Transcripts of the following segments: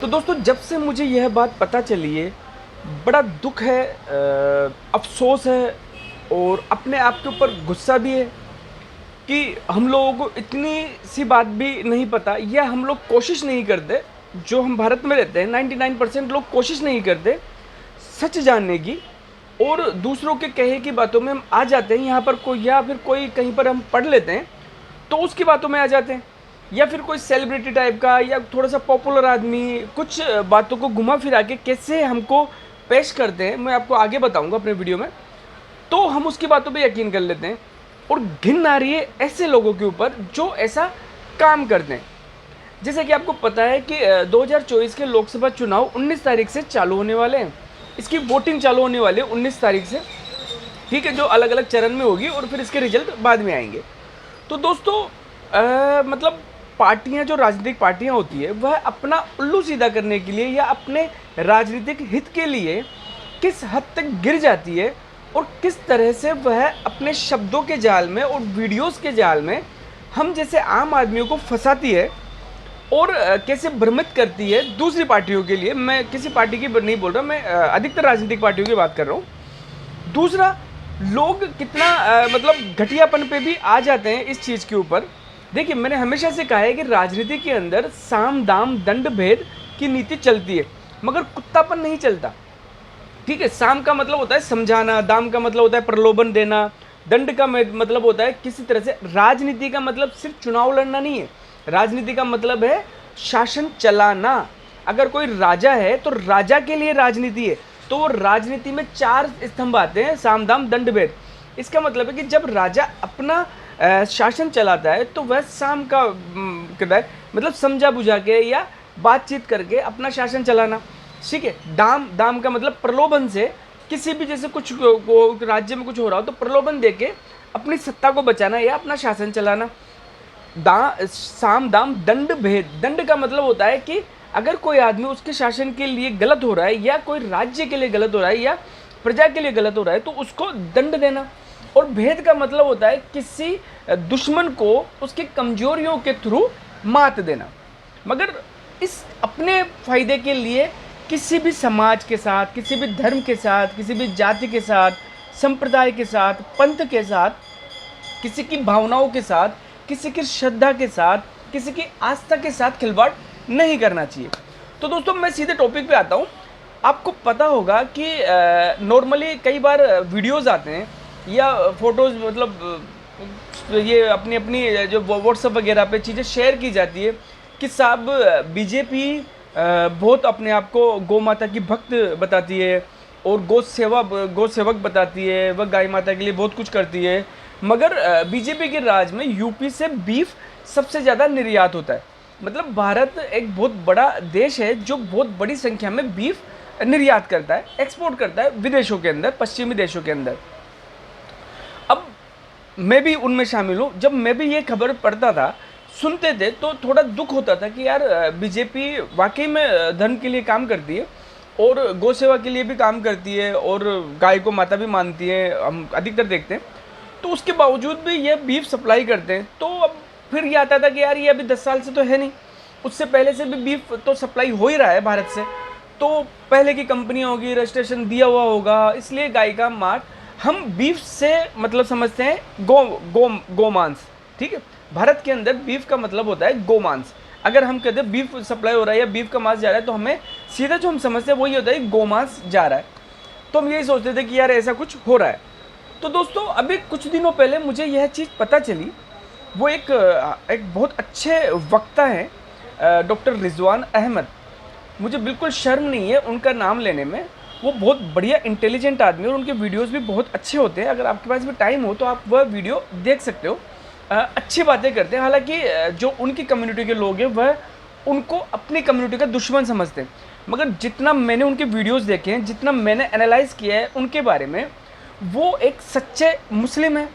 तो दोस्तों जब से मुझे यह बात पता चली है, बड़ा दुःख है, अफ़सोस है और अपने आप के ऊपर गुस्सा भी है कि हम लोगों को इतनी सी बात भी नहीं पता या हम लोग कोशिश नहीं करते। जो हम भारत में रहते हैं 99% लोग कोशिश नहीं करते सच जानने की और दूसरों के कहे की बातों में हम आ जाते हैं। यहाँ पर कोई या फिर कोई कहीं पर हम पढ़ लेते हैं तो उसकी बातों में आ जाते हैं, या फिर कोई सेलिब्रिटी टाइप का या थोड़ा सा पॉपुलर आदमी कुछ बातों को घुमा फिरा के कैसे हमको पेश करते हैं, मैं आपको आगे बताऊंगा अपने वीडियो में। तो हम उसकी बातों पे यकीन कर लेते हैं और घिन आ रही है ऐसे लोगों के ऊपर जो ऐसा काम करते हैं। जैसे कि आपको पता है कि 2024 के लोकसभा चुनाव 19 तारीख से चालू होने वाले हैं। इसकी वोटिंग चालू होने वाली है 19 तारीख से, ठीक है, जो अलग अलग चरण में होगी और फिर इसके रिजल्ट बाद में आएंगे। तो दोस्तों मतलब पार्टियां, जो राजनीतिक पार्टियां होती है, वह अपना उल्लू सीधा करने के लिए या अपने राजनीतिक हित के लिए किस हद तक गिर जाती है और किस तरह से वह अपने शब्दों के जाल में और वीडियोस के जाल में हम जैसे आम आदमियों को फंसाती है और कैसे भ्रमित करती है दूसरी पार्टियों के लिए। मैं किसी पार्टी की नहीं बोल रहा, मैं अधिकतर राजनीतिक पार्टियों की बात कर रहा हूँ। दूसरा, लोग कितना मतलब घटियापन पे भी आ जाते हैं इस चीज़ के ऊपर। देखिए, मैंने हमेशा से कहा है कि राजनीति के अंदर साम दाम दंड भेद की नीति चलती है, मगर कुत्तापन नहीं चलता। ठीक है, साम का मतलब होता है समझाना, दाम का मतलब होता है प्रलोभन देना, दंड का मतलब होता है किसी तरह से। राजनीति का मतलब सिर्फ चुनाव लड़ना नहीं है, राजनीति का मतलब है शासन चलाना। अगर कोई राजा है तो राजा के लिए राजनीति है। तो वो राजनीति में 4 स्तंभ आते हैं, साम दाम दंड भेद। इसका मतलब है कि जब राजा अपना शासन चलाता है तो वह साम का करता है, मतलब समझा बुझा के या बातचीत करके अपना शासन चलाना। ठीक है, दाम का मतलब प्रलोभन से, किसी भी जैसे कुछ राज्य में कुछ हो रहा हो तो प्रलोभन देके अपनी सत्ता को बचाना या अपना शासन चलाना। साम दाम दंड भेद, दंड का मतलब होता है कि अगर कोई आदमी उसके शासन के लिए गलत हो रहा है या कोई राज्य के लिए गलत हो रहा है या प्रजा के लिए गलत हो रहा है तो उसको दंड देना। और भेद का मतलब होता है किसी दुश्मन को उसकी कमजोरियों के थ्रू मात देना। मगर इस अपने फायदे के लिए किसी भी समाज के साथ, किसी भी धर्म के साथ, किसी भी जाति के साथ, संप्रदाय के साथ, पंथ के साथ, किसी की भावनाओं के साथ, किसी की श्रद्धा के साथ, किसी की आस्था के साथ खिलवाड़ नहीं करना चाहिए। तो दोस्तों मैं सीधे टॉपिक पे आता हूँ। आपको पता होगा कि नॉर्मली कई बार वीडियोस आते हैं या फोटोज़, मतलब ये अपनी अपनी जो व्हाट्सएप वगैरह पे चीज़ें शेयर की जाती है कि साहब बीजेपी बहुत अपने आप को गौ माता की भक्त बताती है और गौ सेवक बताती है, वह गाय माता के लिए बहुत कुछ करती है। मगर बीजेपी के राज में यूपी से बीफ सबसे ज़्यादा निर्यात होता है। मतलब भारत एक बहुत बड़ा देश है जो बहुत बड़ी संख्या में बीफ निर्यात करता है, एक्सपोर्ट करता है विदेशों के अंदर, पश्चिमी देशों के अंदर। अब मैं भी उनमें शामिल हूँ। जब मैं भी ये खबर पढ़ता था, सुनते थे, तो थोड़ा दुख होता था कि यार बीजेपी वाकई में धर्म के लिए काम करती है और गौ सेवा के लिए भी काम करती है और गाय को माता भी मानती है, हम अधिकतर देखते हैं। तो उसके बावजूद भी ये बीफ सप्लाई करते हैं। तो अब फिर ये आता था कि यार ये अभी 10 साल से तो है नहीं, उससे पहले से भी बीफ तो सप्लाई हो ही रहा है भारत से। तो पहले की कंपनियाँ होगी, रजिस्ट्रेशन दिया हुआ होगा, इसलिए गाय का मांस हम बीफ से मतलब समझते हैं गोमांस। ठीक है, भारत के अंदर बीफ का मतलब होता है गोमांस। अगर हम कहते हैं बीफ सप्लाई हो रहा है या बीफ का मांस जा रहा है तो हमें सीधा जो हम समझते हैं वही होता है गोमांस जा रहा है। तो हम यही सोचते थे कि यार ऐसा कुछ हो रहा है। तो दोस्तों अभी कुछ दिनों पहले मुझे यह चीज़ पता चली। वो एक बहुत अच्छे वक्ता हैं, डॉक्टर रिजवान अहमद। मुझे बिल्कुल शर्म नहीं है उनका नाम लेने में। वो बहुत बढ़िया इंटेलिजेंट आदमी और उनके वीडियोस भी बहुत अच्छे होते हैं। अगर आपके पास भी टाइम हो तो आप वह वीडियो देख सकते हो। अच्छी बातें करते हैं। हालांकि जो उनकी कम्युनिटी के लोग हैं वह उनको अपनी कम्युनिटी का दुश्मन समझते हैं। मगर जितना मैंने उनके वीडियोस देखे हैं, जितना मैंने एनालाइज किया है उनके बारे में, वो एक सच्चे मुस्लिम हैं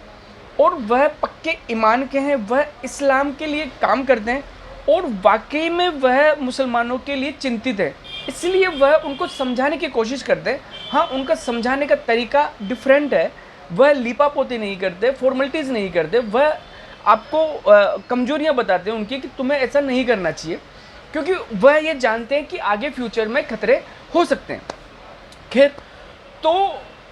और वह पक्के ईमान के हैं। वह इस्लाम के लिए काम करते हैं और वाकई में वह मुसलमानों के लिए चिंतित है। इसलिए वह उनको समझाने की कोशिश करते हैं। हाँ, उनका समझाने का तरीका डिफरेंट है। वह लीपापोती नहीं करते, फॉर्मेलिटीज़ नहीं करते। वह आपको कमजोरियां बताते हैं उनकी कि तुम्हें ऐसा नहीं करना चाहिए। क्योंकि वह ये जानते हैं कि आगे फ्यूचर में खतरे हो सकते हैं। खैर, तो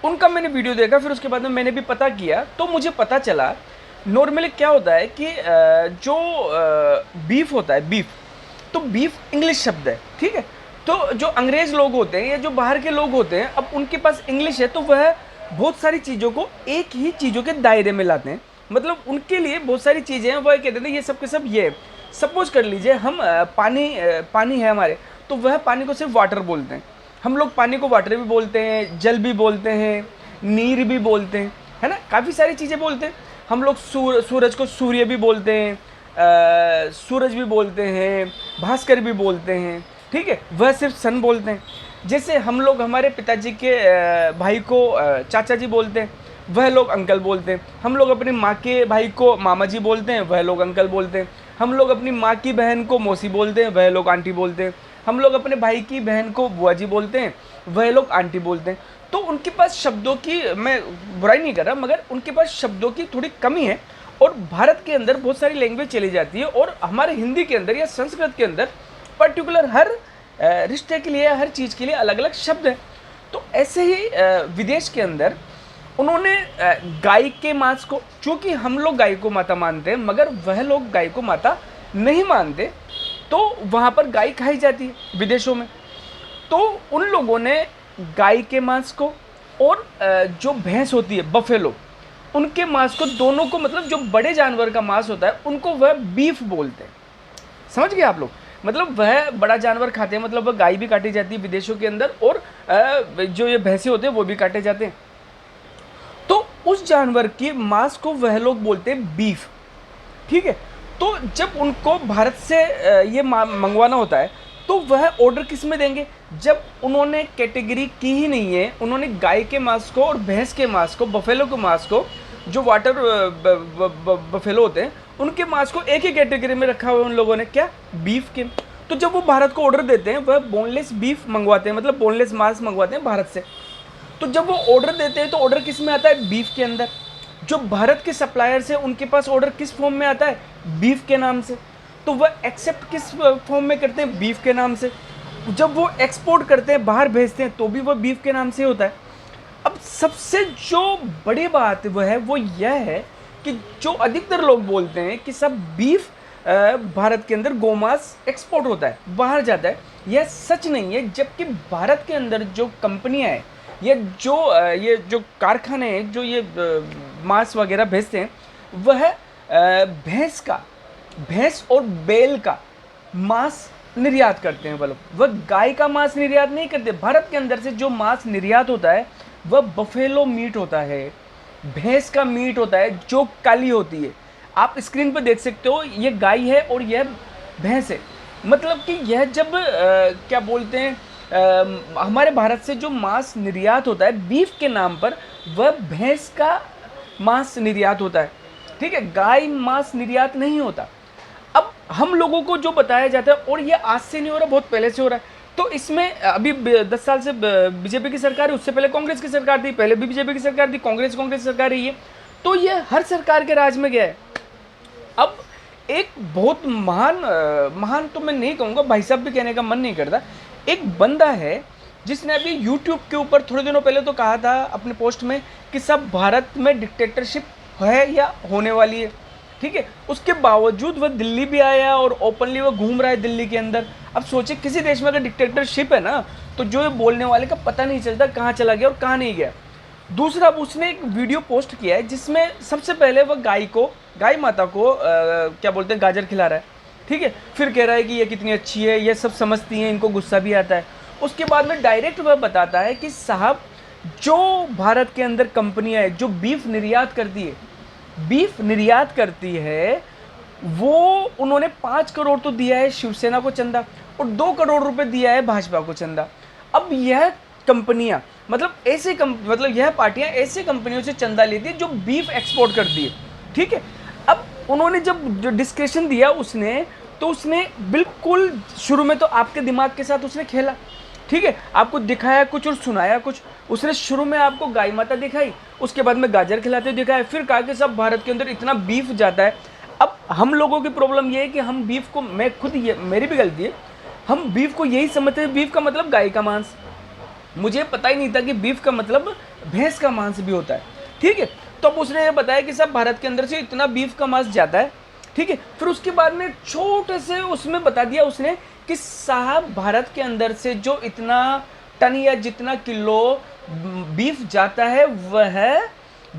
उनका मैंने वीडियो देखा, फिर उसके बाद में मैंने भी पता किया, तो मुझे पता चला नॉर्मली क्या होता है कि जो बीफ होता है, बीफ, तो बीफ इंग्लिश शब्द है, ठीक है। तो जो अंग्रेज़ लोग होते हैं या जो बाहर के लोग होते हैं, अब उनके पास इंग्लिश है तो वह बहुत सारी चीज़ों को एक ही चीज़ों के दायरे में लाते हैं। मतलब उनके लिए बहुत सारी चीज़ें हैं, वह कहते थे ये सब के सब ये है। सपोज कर लीजिए हम पानी है हमारे, तो वह पानी को सिर्फ वाटर बोलते हैं। हम लोग पानी को वाटर भी बोलते हैं, जल भी बोलते हैं, नीर भी बोलते हैं, है ना, काफ़ी सारी चीज़ें बोलते हैं। हम लोग सूरज को सूर्य भी बोलते हैं, सूरज भी बोलते हैं, भास्कर भी बोलते हैं, ठीक है। वह सिर्फ सन बोलते हैं। जैसे हम लोग हमारे पिताजी के भाई को चाचा जी बोलते हैं, वह लोग अंकल बोलते हैं। हम लोग अपनी माँ के भाई को मामा जी बोलते हैं, वह लोग अंकल बोलते हैं। हम लोग अपनी माँ की बहन को मौसी बोलते हैं, वह लोग आंटी बोलते हैं। हम लोग अपने भाई की बहन को बुआ जी बोलते हैं, वह लोग आंटी बोलते हैं। तो उनके पास शब्दों की, मैं बुराई नहीं कर रहा, मगर उनके पास शब्दों की थोड़ी कमी है। और भारत के अंदर बहुत सारी लैंग्वेज चली जाती है, और हमारे हिंदी के अंदर या संस्कृत के अंदर पर्टिकुलर हर रिश्ते के लिए, हर चीज़ के लिए अलग अलग शब्द हैं। तो ऐसे ही विदेश के अंदर उन्होंने गाय के मांस को, चूँकि हम लोग गाय को माता मानते हैं मगर वह लोग गाय को माता नहीं मानते, तो वहाँ पर गाय खाई जाती है विदेशों में। तो उन लोगों ने गाय के मांस को और जो भैंस होती है बफेलो, उनके मांस को, दोनों को, मतलब जो बड़े जानवर का मांस होता है उनको वह बीफ बोलते हैं। समझ गए आप लोग? मतलब वह बड़ा जानवर खाते हैं, मतलब वह गाय भी काटी जाती है विदेशों के अंदर, और जो ये भैंसे होते हैं वो भी काटे जाते हैं। तो उस जानवर के मांस को वह लोग बोलते हैं बीफ, ठीक है। तो जब उनको भारत से ये मंगवाना होता है तो वह ऑर्डर किस में देंगे? जब उन्होंने कैटेगरी की ही नहीं है, उन्होंने गाय के मांस को और भैंस के मांस को, बफेलो के मांस को, जो वाटर बफेलो होते हैं उनके मांस को एक ही कैटेगरी में रखा हुआ है उन लोगों ने, क्या? बीफ के। तो जब वो भारत को ऑर्डर देते हैं, वह बोनलेस बीफ मंगवाते हैं, मतलब बोनलेस मांस मंगवाते हैं भारत से। तो जब वो ऑर्डर देते हैं तो ऑर्डर किस में आता है? बीफ के अंदर। जो भारत के सप्लायर्स हैं उनके पास ऑर्डर किस फॉर्म में आता है? बीफ के नाम से। तो वह एक्सेप्ट किस फॉर्म में करते हैं? बीफ के नाम से। जब वो एक्सपोर्ट करते हैं, बाहर भेजते हैं, तो भी वह बीफ के नाम से होता है। अब सबसे जो बड़ी बात वह है वो यह है कि जो अधिकतर लोग बोलते हैं कि सब बीफ भारत के अंदर गोमांस एक्सपोर्ट होता है, बाहर जाता है, यह सच नहीं है। जबकि भारत के अंदर जो कंपनियां हैं या ये जो कारखाने हैं जो ये मांस वगैरह भेजते हैं, वह भैंस और बैल का मांस निर्यात करते हैं। वह गाय का मांस निर्यात नहीं करते। भारत के अंदर से जो मांस निर्यात होता है वह बफेलो मीट होता है, भैंस का मीट होता है जो काली होती है। आप स्क्रीन पर देख सकते हो, ये गाय है और यह भैंस है। मतलब कि यह जब क्या बोलते हैं, हमारे भारत से जो मांस निर्यात होता है बीफ के नाम पर, वह भैंस का मांस निर्यात होता है, ठीक है, गाय मांस निर्यात नहीं होता। अब हम लोगों को जो बताया जाता है, और ये आज से नहीं हो रहा, बहुत पहले से हो रहा है। तो इसमें अभी 10 साल से बीजेपी की सरकार है, उससे पहले कांग्रेस की सरकार थी, पहले भी बीजेपी की सरकार थी, कांग्रेस सरकार रही है। तो ये हर सरकार के राज में गया है। अब एक बहुत महान तो मैं नहीं कहूँगा, भाई साहब भी कहने का मन नहीं करता, एक बंदा है जिसने अभी यूट्यूब के ऊपर थोड़े दिनों पहले तो कहा था अपने पोस्ट में कि सब भारत में डिक्टेटरशिप है या होने वाली है, ठीक है। उसके बावजूद वह दिल्ली भी आया और ओपनली वह घूम रहा है दिल्ली के अंदर। अब सोचे किसी देश में अगर डिक्टेटरशिप है ना, तो जो ये बोलने वाले का पता नहीं चलता कहाँ चला गया और कहाँ नहीं गया। दूसरा, अब उसने एक वीडियो पोस्ट किया है जिसमें सबसे पहले वह गाय माता को क्या बोलते हैं, गाजर खिला रहा है, ठीक है। फिर कह रहा है कि ये कितनी अच्छी है, ये सब समझती हैं, इनको गुस्सा भी आता है। उसके बाद में डायरेक्ट वह बताता है कि साहब, जो भारत के अंदर कंपनियां है जो बीफ निर्यात करती है, वो उन्होंने 5 करोड़ तो दिया है शिवसेना को चंदा, और 2 करोड़ रुपए दिया है भाजपा को चंदा। अब यह कंपनियां, मतलब यह पार्टियां ऐसे कंपनियों से चंदा लेती है जो बीफ एक्सपोर्ट करती है, ठीक है। अब उन्होंने जब डिस्कशन दिया उसने बिल्कुल शुरू में तो आपके दिमाग के साथ उसने खेला, ठीक है, आपको दिखाया कुछ और सुनाया कुछ। उसने शुरू में आपको गाय माता दिखाई, उसके बाद में गाजर खिलाते हुए दिखाया, फिर कहा कि सब भारत के अंदर इतना बीफ जाता है। अब हम लोगों की प्रॉब्लम ये है कि हम बीफ को, मैं खुद, ये मेरी भी गलती है, हम बीफ को यही समझते हैं, बीफ का मतलब गाय का मांस। मुझे पता ही नहीं था कि बीफ का मतलब भैंस का मांस भी होता है। ठीक है, तो अब उसने ये बताया कि सब भारत के अंदर से इतना बीफ का मांस जाता है। ठीक है, फिर उसके बाद में छोटे से उसमें बता दिया उसने कि साहब भारत के अंदर से जो इतना टन या जितना किलो बीफ जाता है वह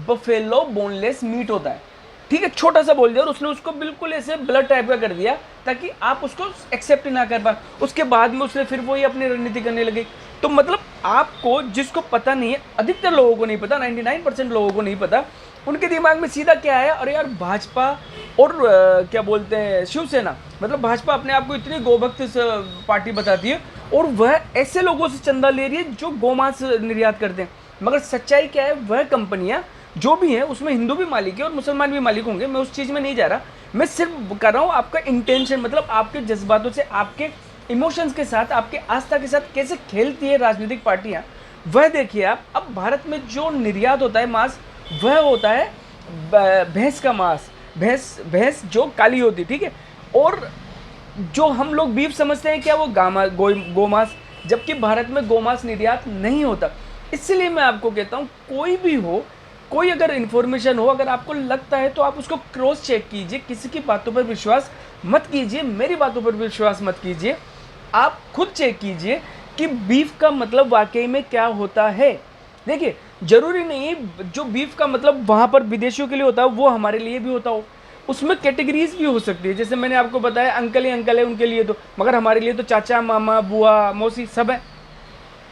बफेलो बोनलेस मीट होता है। ठीक है, छोटा सा बोल दिया और उसने उसको बिल्कुल ऐसे ब्लड टाइप का कर दिया ताकि आप उसको एक्सेप्ट ना कर पाए। उसके बाद में उसने फिर वही अपनी रणनीति करने लगी। तो मतलब आपको जिसको पता नहीं है, अधिकतर लोगों को नहीं पता, 99% लोगों को नहीं पता, उनके दिमाग में सीधा क्या है, अरे यार भाजपा और क्या बोलते हैं शिवसेना, मतलब भाजपा अपने आप को इतनी गोभक्त पार्टी बताती है और वह ऐसे लोगों से चंदा ले रही है जो गोमांस निर्यात करते हैं। मगर सच्चाई क्या है, वह कंपनियां जो भी हैं उसमें हिंदू भी मालिक है और मुसलमान भी मालिक होंगे। मैं उस चीज़ में नहीं जा रहा, मैं सिर्फ कर रहा हूँ आपका इंटेंशन, मतलब आपके जज्बातों से, आपके इमोशंस के साथ, आपके आस्था के साथ कैसे खेलती है राजनीतिक पार्टियां, वह देखिए आप। अब भारत में जो निर्यात होता है मांस, वह होता है भैंस का मांस, भैंस जो काली होती, ठीक है। और जो हम लोग बीफ समझते हैं क्या, वो गोमांस, जबकि भारत में गोमांस निर्यात नहीं होता। इसलिए मैं आपको कहता हूँ कोई भी हो, कोई अगर इन्फॉर्मेशन हो, अगर आपको लगता है तो आप उसको क्रॉस चेक कीजिए, किसी की बातों पर विश्वास मत कीजिए, मेरी बातों पर विश्वास मत कीजिए, आप खुद चेक कीजिए कि बीफ का मतलब वाकई में क्या होता है। देखिए, जरूरी नहीं जो बीफ का मतलब वहाँ पर विदेशियों के लिए होता है वो हमारे लिए भी होता हो, उसमें कैटेगरीज भी हो सकती है। जैसे मैंने आपको बताया अंकल ही अंकल है उनके लिए तो, मगर हमारे लिए तो चाचा मामा बुआ मौसी सब है।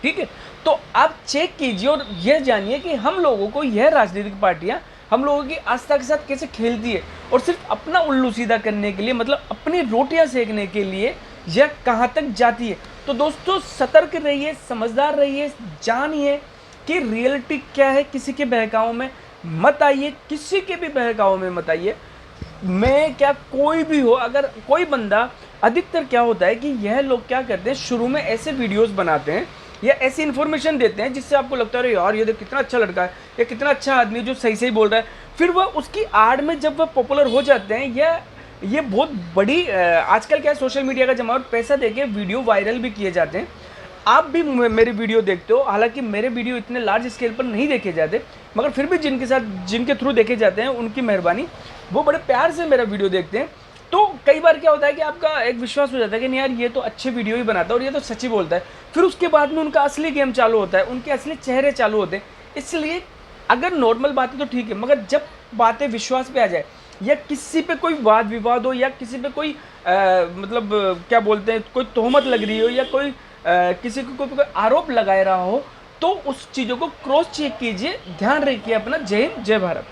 ठीक है, तो आप चेक कीजिए और यह जानिए कि हम लोगों को यह राजनीतिक पार्टियां हम लोगों की आस्था के साथ कैसे खेलती है और सिर्फ अपना उल्लू सीधा करने के लिए, मतलब अपनी रोटियां सेकने के लिए यह कहां तक जाती है। तो दोस्तों सतर्क रहिए, समझदार रहिए, जानिए कि रियलिटी क्या है। किसी के बहकावों में मत आइए, किसी के भी बहकावों में मत आइए। मैं क्या, कोई भी हो, अगर कोई बंदा, अधिकतर क्या होता है कि यह लोग क्या करते हैं, शुरू में ऐसे वीडियोस बनाते हैं या ऐसी इन्फॉर्मेशन देते हैं जिससे आपको लगता है अरे यार ये देख कितना अच्छा लड़का है, या कितना अच्छा आदमी जो सही सही बोल रहा है। फिर वह उसकी आड़ में जब वह पॉपुलर हो जाते हैं, या ये बहुत बड़ी आजकल क्या है, सोशल मीडिया का जमाना, पैसा देके वीडियो वायरल भी किए जाते हैं। आप भी मेरे वीडियो देखते हो, हालांकि मेरे वीडियो इतने लार्ज स्केल पर नहीं देखे जाते, मगर फिर भी जिनके थ्रू देखे जाते हैं उनकी मेहरबानी, वो बड़े प्यार से मेरा वीडियो देखते हैं। तो कई बार क्या होता है कि आपका एक विश्वास हो जाता है कि नहीं यार ये तो अच्छे वीडियो ही बनाता है और ये तो सच्ची बोलता है। फिर उसके बाद में उनका असली गेम चालू होता है, उनके असली चेहरे चालू होते हैं। इसलिए अगर नॉर्मल बातें तो ठीक है, मगर जब बातें विश्वास पे आ जाए, या किसी पे कोई वाद विवाद हो, या किसी पे कोई मतलब क्या बोलते हैं, कोई तोहमत लग रही हो, या कोई किसी को कोई आरोप लगा रहा हो, तो उस चीज़ों को क्रॉस चेक कीजिए। ध्यान रखिए अपना। जय हिंद, जय भारत।